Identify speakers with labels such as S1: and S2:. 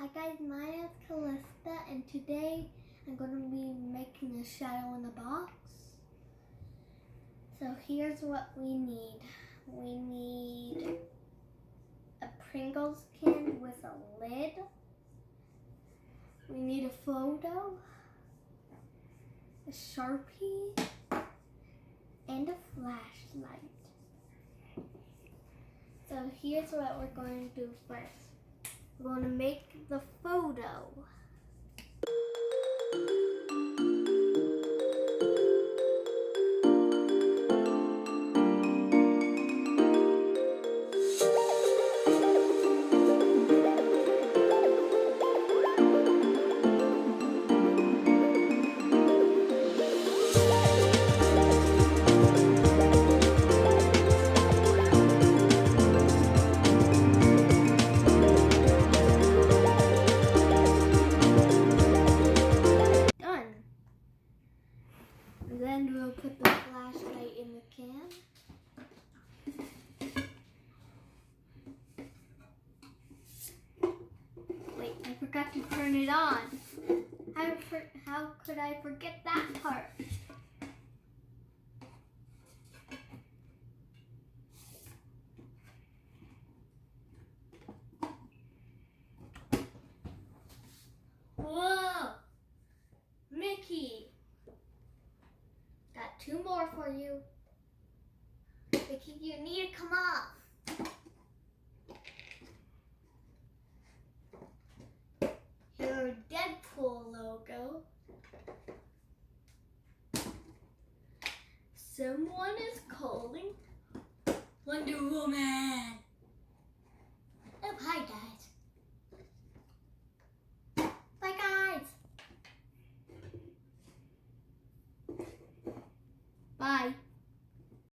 S1: Hi guys, my name is Callista and today I'm going to be making a shadow in the box. So here's what we need. We need a Pringles can with a lid. We need a photo, a Sharpie, and a flashlight. So here's what we're going to do first. We're going to make the photo. Then we'll put the flashlight in the can. Wait, I forgot to turn it on. How could I forget that part? Whoa! Mickey! Got two more for you. Mickey, you need to come off. Your Deadpool logo. Someone is calling Wonder Woman. Oh, hi guys. Bye guys. Bye.